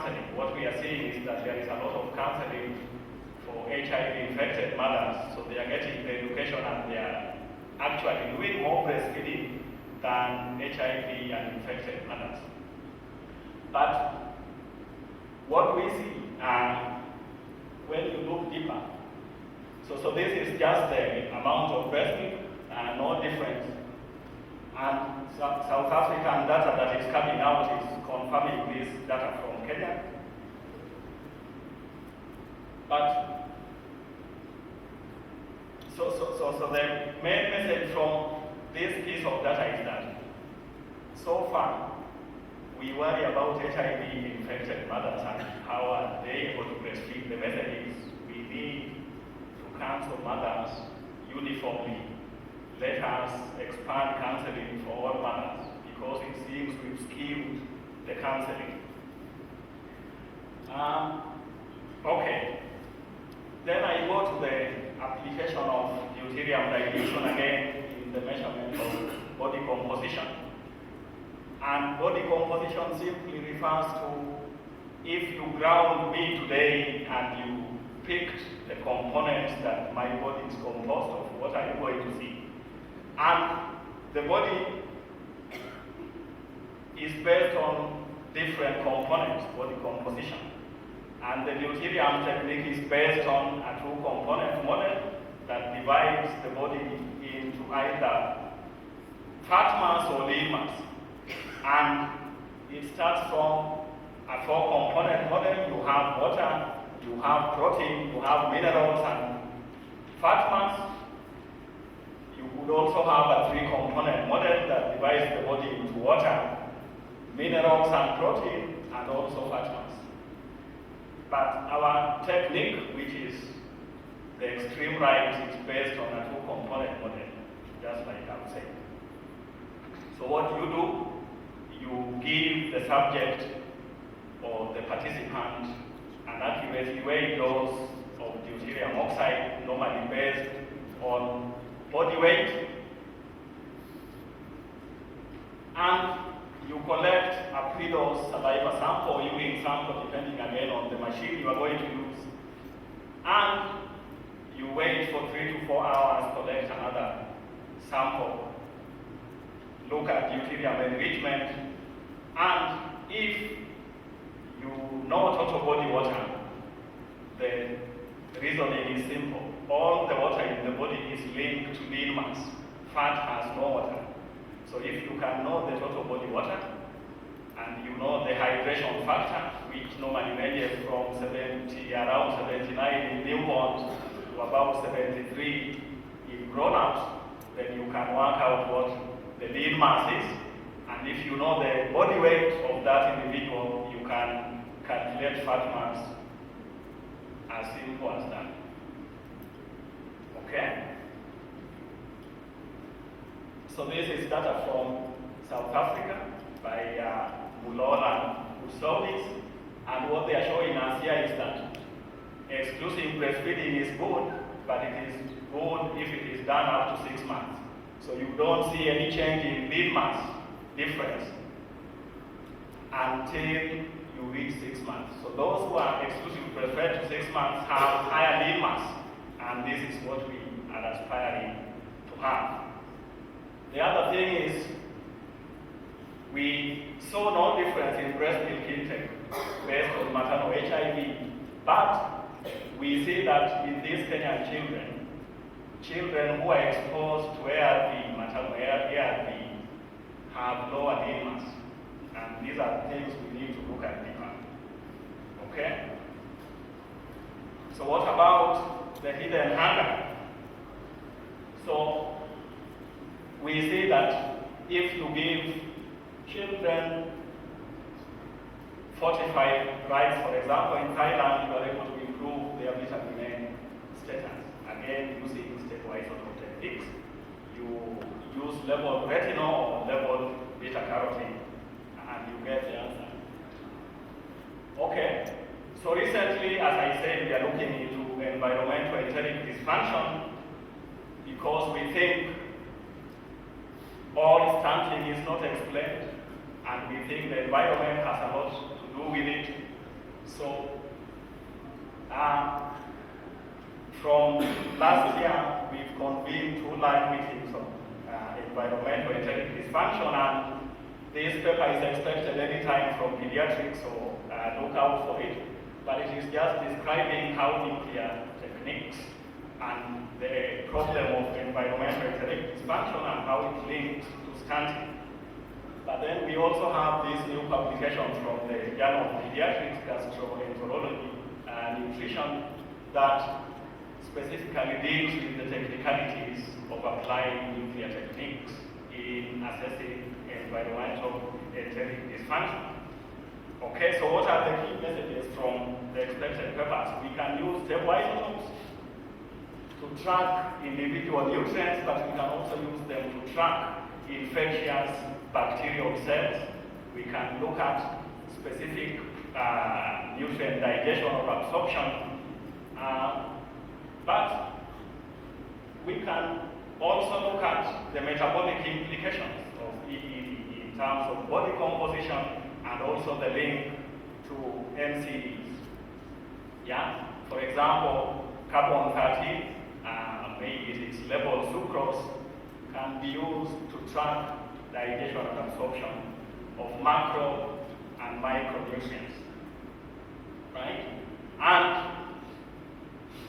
counseling. What we are seeing is that there is a lot of counseling for HIV-infected mothers, so they are getting the education and they are actually doing more breastfeeding than HIV and infected mothers. But what we see when you look deeper, so this is just the amount of breast milk, no difference. And South African data that is coming out is confirming this data from Kenya. But so the main message from this piece of data is that so far we worry about HIV-infected mothers and how are they able to breastfeed. The message is we need to counsel mothers uniformly. Let us expand counseling for all mothers because it seems we've skewed the counseling. Okay. Then I go to the application of deuterium dilution again in the measurement of body composition. And body composition simply refers to if you ground me today and you picked the components that my body is composed of, what are you going to see? And the body is based on different components, body composition. And the deuterium technique is based on a two-component model that divides the body into either fat mass or lean mass. And it starts from a four-component model. You have water, you have protein, you have minerals and fat mass. You could also have a three-component model that divides the body into water, minerals and protein, and also fat mass. But our technique, which is the extreme right, is based on a two-component model, just like I'm saying. So what you do, you give the subject or the participant an accurately weighed dose of deuterium oxide, normally based on body weight, and you collect a pre-dose saliva sample, urine sample, depending again on the machine you are going to use, and you wait for 3 to 4 hours, collect another sample, look at deuterium enrichment, and if you know total body water, the reasoning is simple. All the water in the body is linked to lean mass. Fat has no water. So if you can know the total body water, and you know the hydration factor, which normally ranges from around 79 in newborns to about 73 in grown-ups, then you can work out what the lean mass is. And if you know the body weight of that individual, you can calculate fat mass as simple as that. Okay? So this is data from South Africa by Mulol and Usolis, and what they are showing us here is that exclusive breastfeeding is good, but it is good if it is done up to 6 months. So you don't see any change in lean mass difference until you reach 6 months. So those who are exclusively breastfed to 6 months have higher lean mass, and this is what we are aspiring to have. The other thing is, we saw no difference in breast milk intake based on maternal HIV, but we see that in these Kenyan children who are exposed to ARV, maternal ARV, have lower lean mass. And these are things we need to look at deeper. Okay? So what about the hidden hunger? So we see that if you give children fortified rice, for example, in Thailand, you are able to improve their vitamin A status. Again, using stepwise techniques. You use level retinol or level beta carotene, and you get the answer. Okay, so recently, as I said, we are looking into environmental enteric dysfunction because we think all stunting is not explained, and we think the environment has a lot to do with it. So, from last year, we've convened 2 live meetings on environmental enteric dysfunction, and this paper is expected anytime from pediatrics, so look out for it. But it is just describing how nuclear techniques and the problem of environmental enteric dysfunction and how it links to stunting. But then we also have this new publication from the Journal of Pediatrics, Gastroenterology, and Nutrition that specifically deals with the technicalities of applying nuclear techniques in assessing environmental enteric dysfunction. Okay, so what are the key messages from the expected papers? We can use stable isotopes to track individual nutrients, but we can also use them to track infectious bacterial cells. We can look at specific nutrient digestion or absorption, but we can also look at the metabolic implications of EED in terms of body composition and also the link to NCDs. Yeah, for example, carbon-13, maybe its level sucrose, can be used to track digestion and absorption of macro and micronutrients, right? And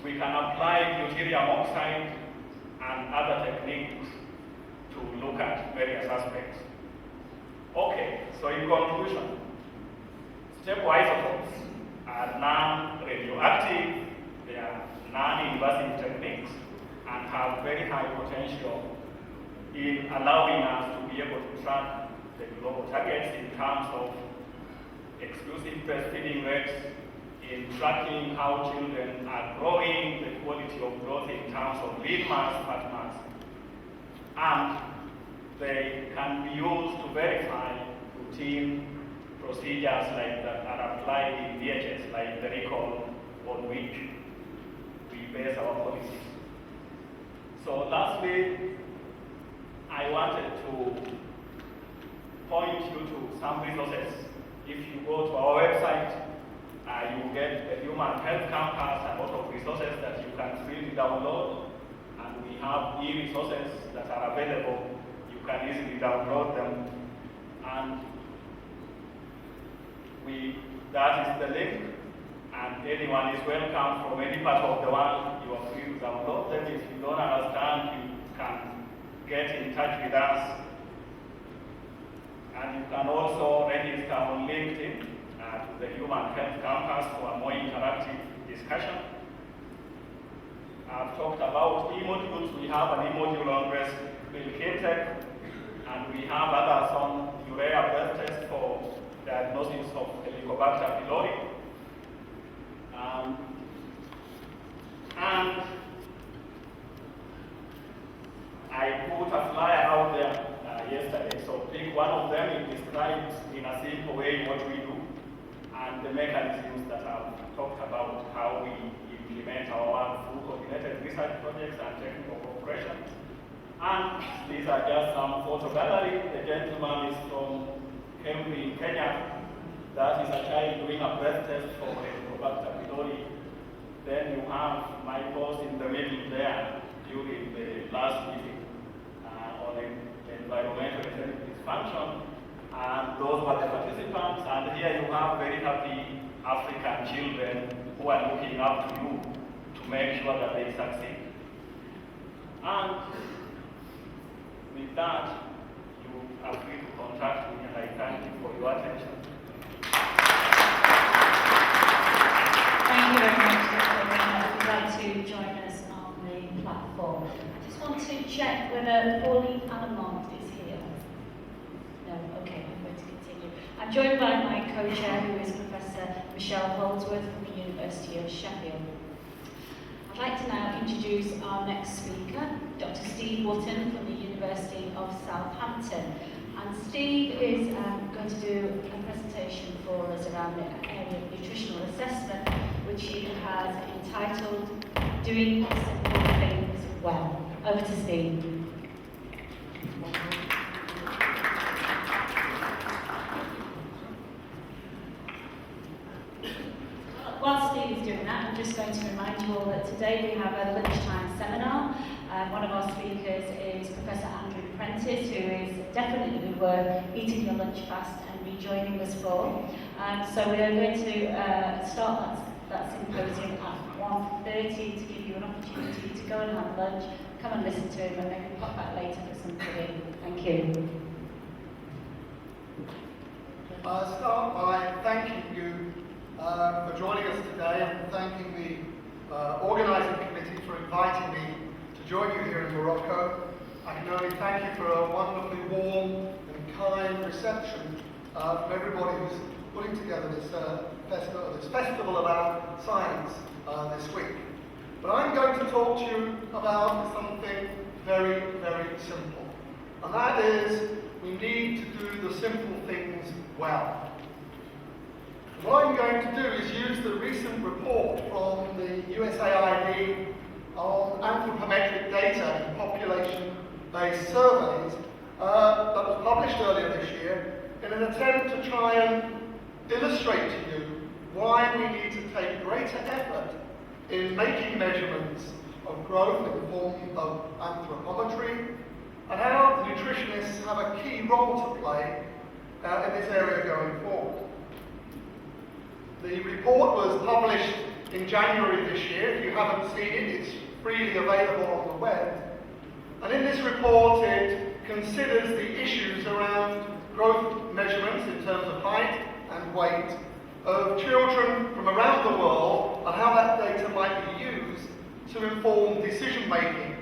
we can apply deuterium oxide and other techniques to look at various aspects. Okay, so in conclusion, stable isotopes are non-radioactive, they are non-invasive techniques, and have very high potential in allowing us to be able to track the global targets in terms of exclusive breastfeeding rates, in tracking how children are growing, the quality of growth in terms of lean mass, fat mass, and they can be used to verify routine procedures like that are applied in DHS, like the recall on which we base our policies. So lastly, I wanted to point you to some resources. If you go to our website, you get the Human Health Campus, a lot of resources that you can freely download, and we have e-resources that are available. You can easily download them, and that is the link, and anyone is welcome from any part of the world. You are free to download them. If you don't understand, you can get in touch with us, and you can also register on LinkedIn to the Human Health Campus for a more interactive discussion. I've talked about e-modules. We have an e-module on breast milk intake, and we have others on urea breath test for diagnosis of Helicobacter pylori. And I put a flyer out there yesterday, so pick one of them. It describes in a simple way what we do and the mechanisms that I've talked about, how we implement our work through coordinated research projects and technical cooperation. And these are just some photo gallery. The gentleman is from Kemri in Kenya. That is a child doing a breath test for Helicobacter pylori. Then you have my post in the middle there during the last meeting on environmental enteric dysfunction. And those were the participants. And here you have very happy African children who are looking up to you to make sure that they succeed. And with that, you are free to contact me, and I thank you for your attention. Thank you very much, Dr. Rena. If you'd like to join us on the platform. I just want to check whether Pauline Alamont is here. No, okay, I'm going to continue. I'm joined by my co-chair, who is Professor Michelle Holdsworth from the University of Sheffield. I'd like to now introduce our next speaker, Dr. Steve Wootton from the University of Southampton. And Steve is going to do a presentation for us around the area of nutritional assessment, which he has entitled Doing Simple Things Well. Over to Steve. just going to remind you all that today we have a lunchtime seminar. One of our speakers is Professor Andrew Prentice, who is definitely worth eating your lunch fast and rejoining us for. So we are going to start that symposium at 1:30 to give you an opportunity to go and have lunch, come and listen to him, and maybe pop back later for some pudding. Thank you. I'll start by thanking you for joining us today and thanking the organising committee for inviting me to join you here in Morocco. I can only thank you for a wonderfully warm and kind reception from everybody who's putting together this festival about science this week. But I'm going to talk to you about something very, very simple. And that is, we need to do the simple things well. What I'm going to do is use the recent report from the USAID on anthropometric data in population-based surveys that was published earlier this year in an attempt to try and illustrate to you why we need to take greater effort in making measurements of growth in the form of anthropometry, and how nutritionists have a key role to play in this area going forward. The report was published in January this year. If you haven't seen it, it's freely available on the web. And in this report, it considers the issues around growth measurements in terms of height and weight of children from around the world and how that data might be used to inform decision-making.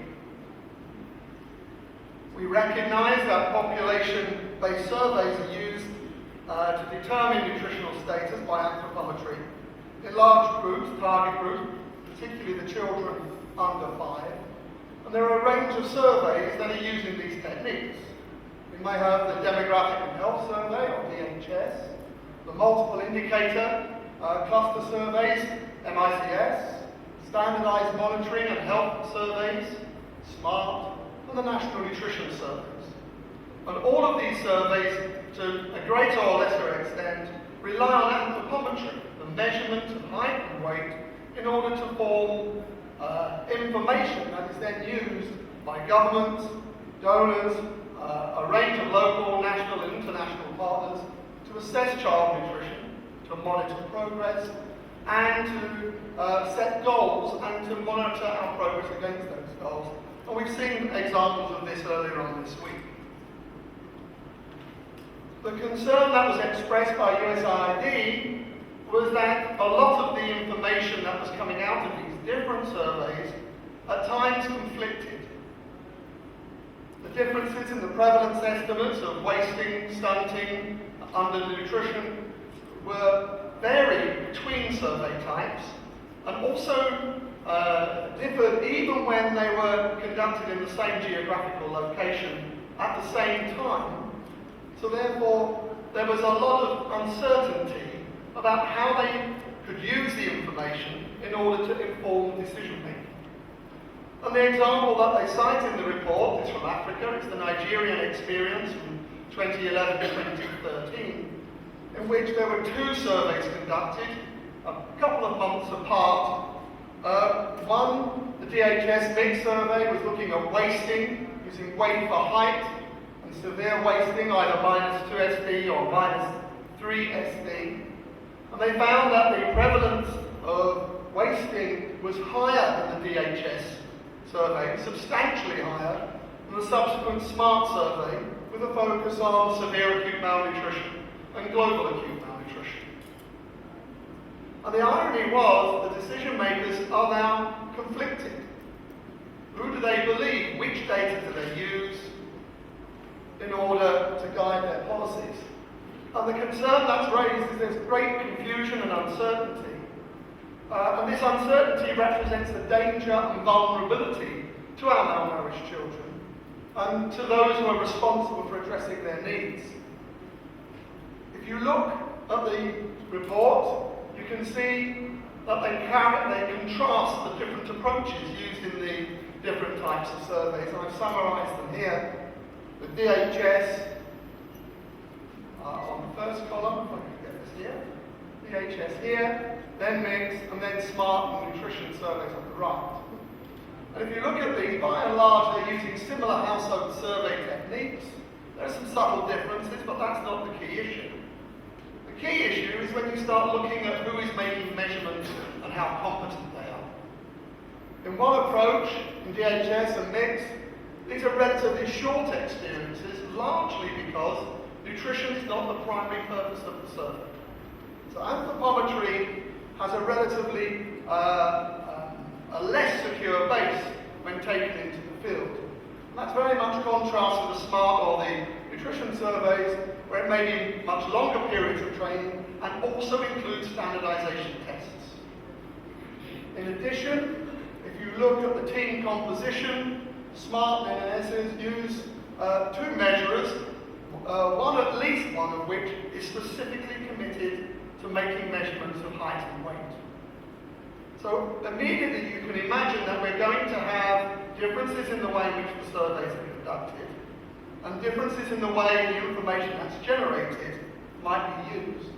We recognise that population-based surveys are used to determine nutritional status by anthropometry in large groups, target groups, particularly the children under 5. And there are a range of surveys that are using these techniques. We may have the Demographic and Health Survey, or DHS, the Multiple Indicator Cluster Surveys, MICS, Standardised Monitoring and Health Surveys, SMART, and the National Nutrition Surveys. And all of these surveys, to a greater or lesser extent, rely on anthropometry, the measurement of height and weight, in order to form information that is then used by governments, donors, a range of local, national and international partners to assess child nutrition, to monitor progress, and to set goals and to monitor our progress against those goals. And we've seen examples of this earlier on this week. The concern that was expressed by USAID was that a lot of the information that was coming out of these different surveys at times conflicted. The differences in the prevalence estimates of wasting, stunting, undernutrition were varied between survey types and also differed even when they were conducted in the same geographical location at the same time. So therefore, there was a lot of uncertainty about how they could use the information in order to inform decision making. And the example that they cite in the report is from Africa. It's the Nigerian experience from 2011 to 2013, in which there were 2 surveys conducted, a couple of months apart. One, the DHS Big Survey, was looking at wasting, using weight for height, and severe wasting, either -2 SD or -3 SD. And they found that the prevalence of wasting was higher than the DHS survey, substantially higher than the subsequent SMART survey, with a focus on severe acute malnutrition and global acute malnutrition. And the irony was the decision makers are now conflicted. Who do they believe? Which data do they use in order to guide their policies? And the concern that's raised is there's great confusion and uncertainty. And this uncertainty represents the danger and vulnerability to our malnourished children and to those who are responsible for addressing their needs. If you look at the report, you can see that they contrast the different approaches used in the different types of surveys. And I've summarised them here. The DHS, on the first column, if I can get this here, DHS here, then mix, and then smart and nutrition surveys on the right. And if you look at these, by and large, they're using similar household survey techniques. There are some subtle differences, but that's not the key issue. The key issue is when you start looking at who is making measurements and how competent they are. In one approach, in DHS and mix, these are relatively short experiences, largely because nutrition is not the primary purpose of the survey. So anthropometry has a relatively a less secure base when taken into the field. And that's very much contrast to the SMART or the nutrition surveys, where it may be much longer periods of training and also includes standardization tests. In addition, if you look at the team composition, SMART NNSs use two measurers, at least one of which is specifically committed to making measurements of height and weight. So immediately you can imagine that we're going to have differences in the way in which the surveys are conducted and differences in the way the information that's generated might be used.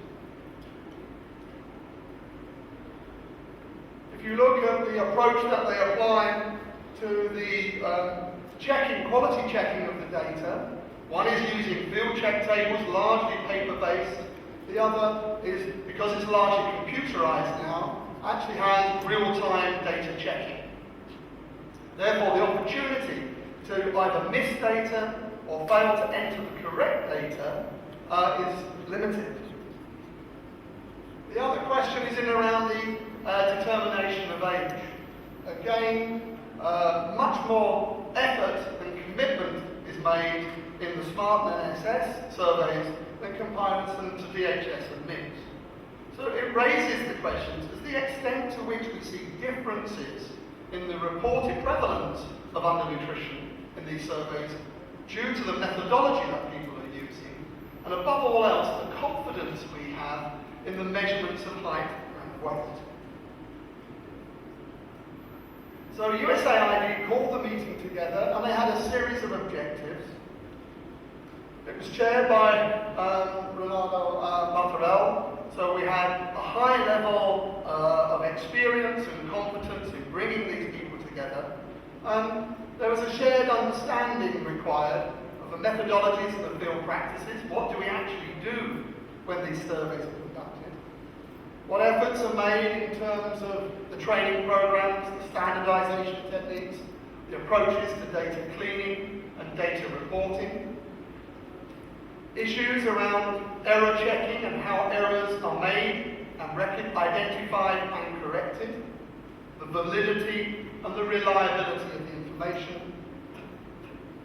If you look at the approach that they apply to the quality checking of the data, one is using field check tables, largely paper-based. The other is, because it's largely computerized now, actually has real-time data checking. Therefore, the opportunity to either miss data or fail to enter the correct data is limited. The other question is in around the determination of age. Again, much more effort and commitment is made in the SMART and NSS surveys than comparison to DHS and MIPS. So it raises the questions, is the extent to which we see differences in the reported prevalence of undernutrition in these surveys due to the methodology that people are using, and above all else, the confidence we have in the measurements of height and weight. So USAID called the meeting together and they had a series of objectives. It was chaired by Ronaldo Mattarel, so we had a high level of experience and competence in bringing these people together. There was a shared understanding required of the methodologies and the field practices. What do we actually do when these surveys are conducted? What efforts are made in terms of the training programs, the standardization techniques, the approaches to data cleaning and data reporting? Issues around error checking and how errors are made and identified and corrected, the validity and the reliability of the information,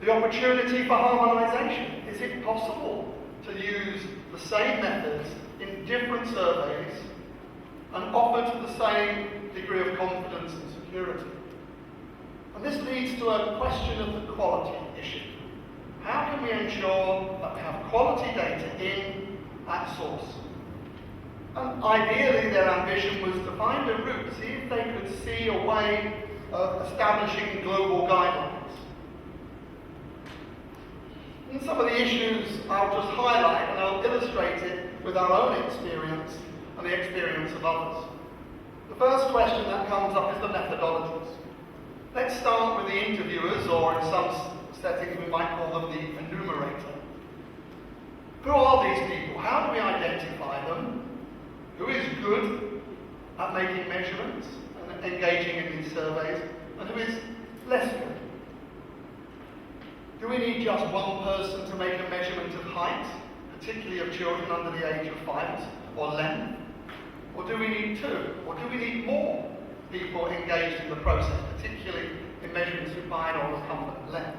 the opportunity for harmonization. Is it possible to use the same methods in different surveys and offer to the same degree of confidence and security? And this leads to a question of the quality issue. How can we ensure that we have quality data in at source? And ideally, their ambition was to find a route, see if they could see a way of establishing global guidelines. And some of the issues I'll just highlight, and I'll illustrate it with our own experience and the experience of others. The first question that comes up is the methodologies. Let's start with the interviewers, or in some settings we might call them the enumerator. Who are these people? How do we identify them? Who is good at making measurements and engaging in these surveys, and who is less good? Do we need just one person to make a measurement of height, particularly of children under the age of 5, or length? Or do we need two? Or do we need more people engaged in the process, particularly in measuring supine or recumbent length?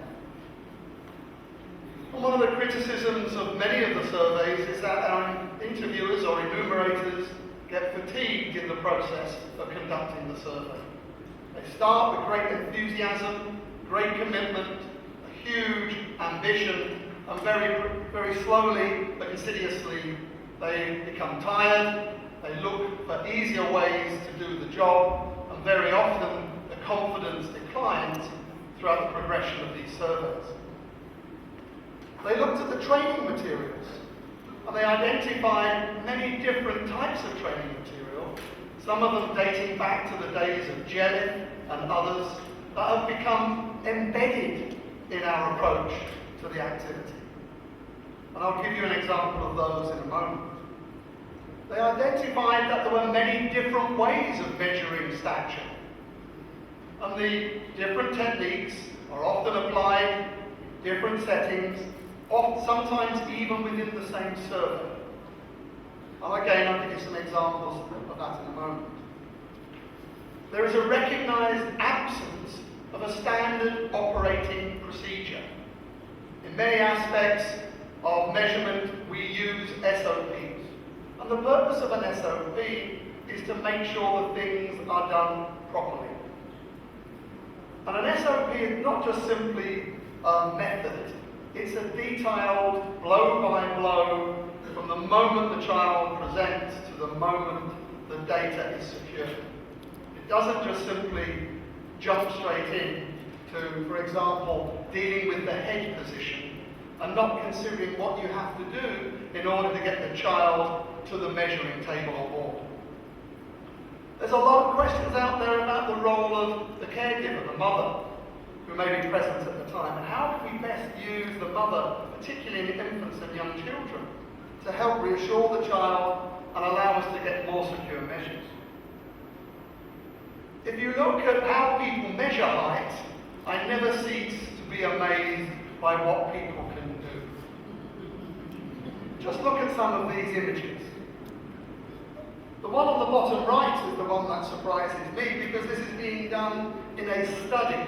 And one of the criticisms of many of the surveys is that our interviewers or enumerators get fatigued in the process of conducting the survey. They start with great enthusiasm, great commitment, a huge ambition, and very slowly but insidiously they become tired, they look for easier ways to do the job, and very often the confidence declines throughout the progression of these surveys. They looked at the training materials, and they identified many different types of training material, some of them dating back to the days of Jelly and others that have become embedded in our approach to the activity. And I'll give you an example of those in a moment. They identified that there were many different ways of measuring stature. And the different techniques are often applied in different settings, sometimes even within the same survey. And again, I'll give you some examples of that in a moment. There is a recognised absence of a standard operating procedure. In many aspects of measurement, we use SOPs. And the purpose of an SOP is to make sure that things are done properly. And an SOP is not just simply a method, it's a detailed blow-by-blow from the moment the child presents to the moment the data is secured. It doesn't just simply jump straight in to, for example, dealing with the head position and not considering what you have to do in order to get the child to the measuring table or board. There's a lot of questions out there about the role of the caregiver, the mother, who may be present at the time, and how can we best use the mother, particularly in infants and young children, to help reassure the child and allow us to get more secure measures. If you look at how people measure height, I never cease to be amazed by what people can do. Just look at some of these images. The one on the bottom right is the one that surprises me because this is being done in a study.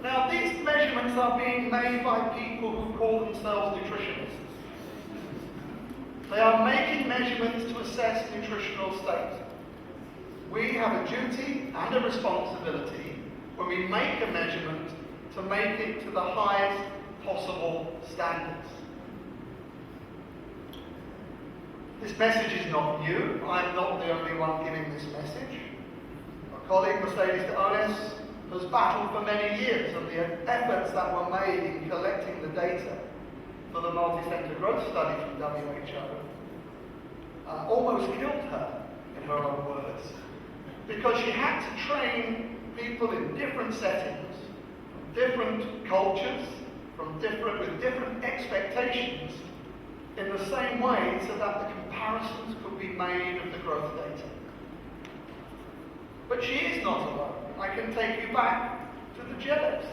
Now, these measurements are being made by people who call themselves nutritionists. They are making measurements to assess nutritional state. We have a duty and a responsibility when we make a measurement to make it to the highest possible standards. This message is not new. I'm not the only one giving this message. My colleague Mercedes de Ones has battled for many years, and the efforts that were made in collecting the data for the multi-centre growth study from WHO almost killed her, in her own words, because she had to train people in different settings, from different cultures, with different expectations, in the same way so that the comparisons could be made of the growth data. But she is not alone. I can take you back to the Jellies.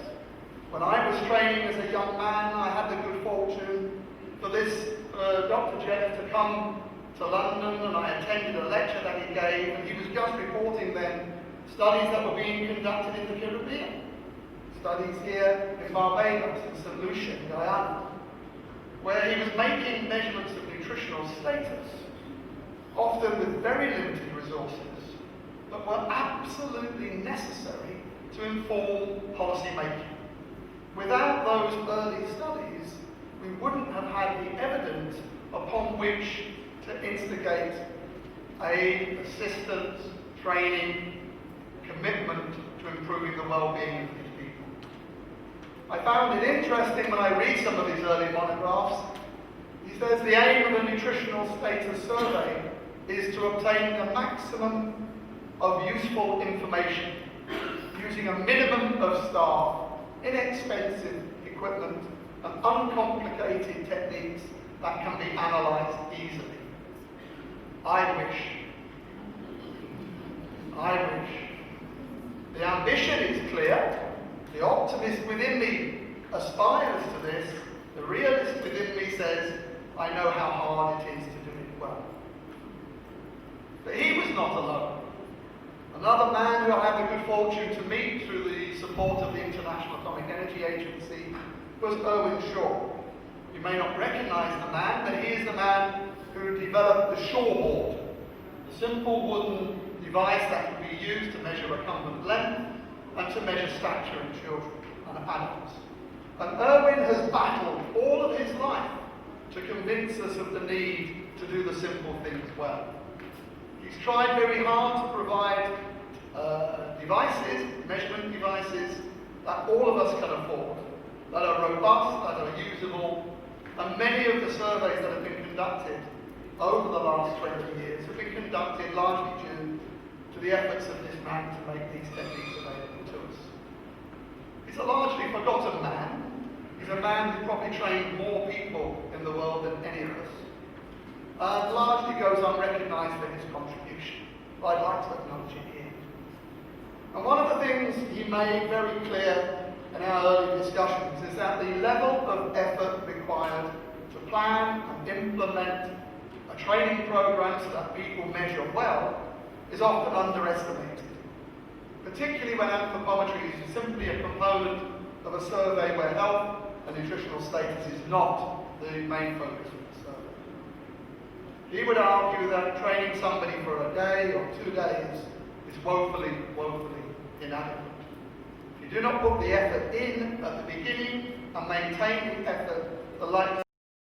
When I was training as a young man, I had the good fortune for this Dr. Jellies to come to London, and I attended a lecture that he gave, and he was just reporting then studies that were being conducted in the Caribbean. Studies here in Barbados, in St. Lucia, in Guyana, where he was making measurements of nutritional status, often with very limited resources, but were absolutely necessary to inform policy making. Without those early studies, we wouldn't have had the evidence upon which to instigate aid, assistance, training, commitment to improving the well-being of these people. I found it interesting when I read some of these early monographs. He says the aim of a nutritional status survey is to obtain the maximum of useful information using a minimum of staff, inexpensive equipment, and uncomplicated techniques that can be analysed easily. I wish. The ambition is clear. The optimist within me aspires to this. The realist within me says, I know how hard it is to do it well. But he was not alone. Another man who I had the good fortune to meet through the support of the International Atomic Energy Agency was Irwin Shaw. You may not recognise the man, but he is the man who developed the Shaw board, a simple wooden device that could be used to measure recumbent length and to measure stature in children and adults. And Irwin has battled all of his life to convince us of the need to do the simple things well. He's tried very hard to provide devices, measurement devices, that all of us can afford, that are robust, that are usable, and many of the surveys that have been conducted over the last 20 years have been conducted largely due to the efforts of this man to make these techniques available to us. He's a largely forgotten man. He's a man who probably trained more people in the world than any of us, and largely goes unrecognised for his contribution, but I'd like to acknowledge it here. And one of the things he made very clear in our early discussions is that the level of effort required to plan and implement a training program so that people measure well is often underestimated, particularly when anthropometry is simply a component of a survey where health and nutritional status is not the main focus of the survey. He would argue that training somebody for a day or 2 days is woefully inadequate. If you do not put the effort in at the beginning and maintain the effort, the likelihood